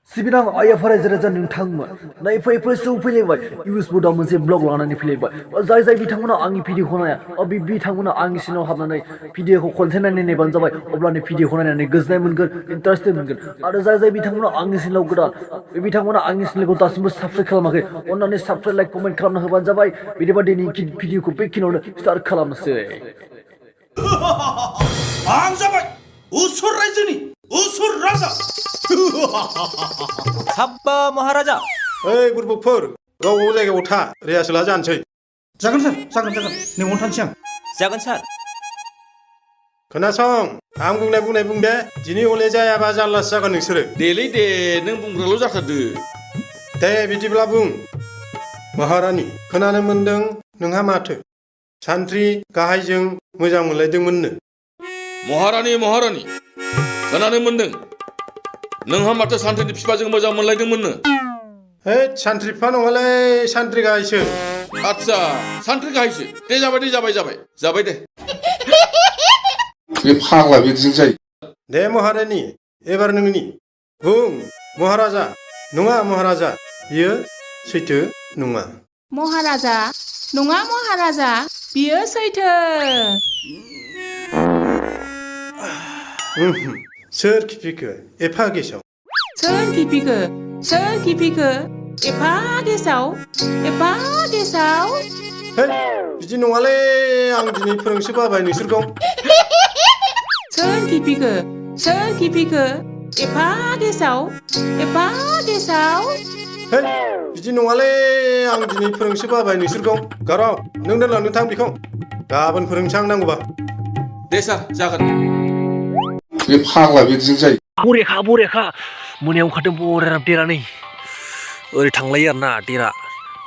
सिबिनां आइयाफोरा जेरै नोंथांमोन नायफैफोर सौफैलायबाय इउएस बर्डआव मोनसे ब्लग लानानै फैलायबाय जाय बिथांमोना आंनि भिडिअखौ नाया बिथांमोना आंनि सिङाव हाबनानै भिडिअखौ खनसे नायनायबानो जाबाय अब्लानो भिडिअखौ नायनानै गोजोननाय मोनगोन इन्टारेस्टेड मोनगोन आरो जाय बिथांमोना आंनि चेनेलाव गोदान बे बिथांमोना आंनि चेनेलखौ दासिमबो साबस्क्राइब खालामाखै अन्नानै साबस्क्राइब लाइक कमेन्ट खालामना होबानो जाबाय बिदिबा दिनैनि भिडिअखौ बेखिनियावनो स्टार्ट खालामनोसै आं जाबाय उसुर रायजोनि उसुर राजा साब्बा महाराजा ओइ बुरबुकफोर गाव गाव जायगायाव था रिहार्सेला जानोसै जागोन सार जागोन नोंनाव थांसै आं जागोन सार खोनासं आं बुंनाय बुं दे दिनै हले जायाबा जारलासो जागोन नोंसोरो देलै दे नों बुंग्राल' जाथारदो दे बिदिब्ला बुं महारानि खोनानो मोनदों नोंहा माथो सान्थ्रि गाहायजों मोजां मोनलायदोंमोननो महारानि खोनानो मोनदों नोंहा माथो सान्थ्रिनि बिफाजों मोजां मोनलायदोंमोननो है सान्थ्रि बिफा नङालै सान्थ्रि गाहायसो आच्छा सान्थ्रि गाहायसो दे जाबाय दे बे फाग्ला बिदिजों जायो दे महारानि एबार नोंनि बुं महाराजा नङा महाराजा बियो सैथो नङा महाराजा नङा महाराजा बियो सैथो सोर खिपिखो एफा गेसाव सोर खिपिखो एफा गेसाव है बिदि नङालै आं दिनै फोरोंसो बाबाय नोंसोरखौ सोर खिपिखो एफा गेसाव है बिदि नङालै आं दिनै फोरोंसो बाबाय नोंसोरखौ गाराव नों दोनलांनो थां बेखौ गाबोन फोरोंसै आं नांगौबा दे सार जागोन बे फाग्ला बिदिजों जायो बरेखा मोनायाव ओंखारदों बरेरा देरा नै ओरै थांलायो आरोना देरा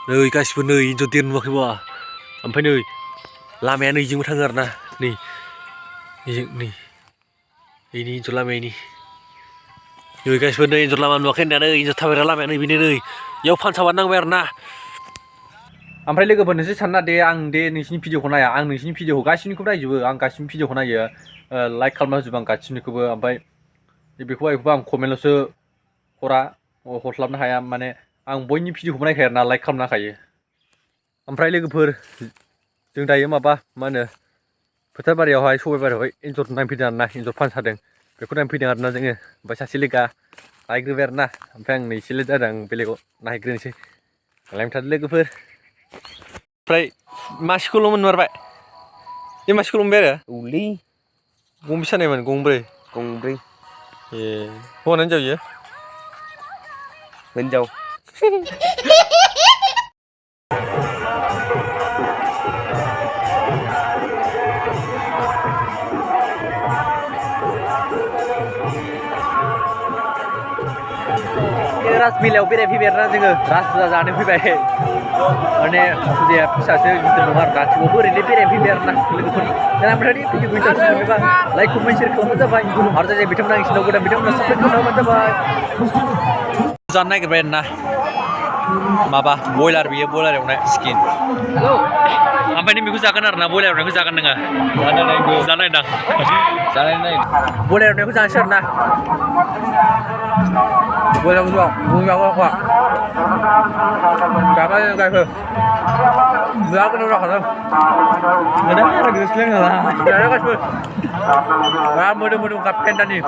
नै गासिबो नै इन्जर देर नुवाखैबा ओमफ्राय नै लामाया नैजोंबो थाङो आरोना नै इनि इन्जर लामाया नै गासिबो नै इन्जर लामा नुवाखै होननाया नै इन्जर थाबायग्रा लामाया नै बेनो नै इयाव फानसाबानो नांबाय आरोना ओमफ्राय लोगोफोरनोसो सानना दे आं दे नोंसिनि भिडिअखौ नाया आं नोंसिनि भिडिअखौ गासिनिखौबो नायजोबो आं गासिनि भिडिअखौ नायो लाइक खालामना होजोबो आं गासिनिखौबो ओमफ्राय बेखौबो आं कमेन्टल'सो हरस्लाबनो हाया माने आं बयनि भिडिअखौबो नायखायो आरोना लाइक खालामना होखायो ओमफ्राय लोगोफोर जों दायो मा होनो फोथार बारियावहाय सबाइ बारियावहाय एन्जर नायफैदों आरोना एन्जर फानसादों बेखौ नायफैदों आरोना जोङो ओमफ्राय सासे लोगोआ नायग्रोबाय आरोना ओमफ्राय आं नै एसे लेट जादों आं बेलेगाव नायग्रोनोसै लायनो थादों लोगोफोर ओमफ्राय मासेखौल' मोनमारबाय बे मासेखौल' मोनबाय आरो औलै गंबेसे सानायमोन गंब्रै ए हौवाना हिनजाव इयो हिनजाव राजमेलायाव बेरायफैबाय आरोना जोङो राजफुजा जानो फैबाय माने फुजाया फिसासो गिदिर नङा आरोना थेवबो ओरैनो बेरायफैबाय आरोना लोगोफोरनि दाना ओमफ्राय भिडिअखौ इन्टारेस्ट मोनोबा लाइक कमेन्ट शेयार खालामबानो जाबाय आरो जाय बिथांमोना आंनि चेनेलाव गोदान बिथांमोना साबस्क्राइब खालामबानो जाबाय जानो नागिरबाय आरोना माबा बयलार बियो बयलार एवनाय स्किन ओमफ्राय नों बेखौ जागोन आरोना बयलार एवनायखौ जागोन नोङो जानायदां बयलार एवनायखौ जानोसै आरोना bữa không ạ cảm ơn các bạn giá cái nó rõ không người đó là người lên là người đó các bạn và mới được gặp Ken Dani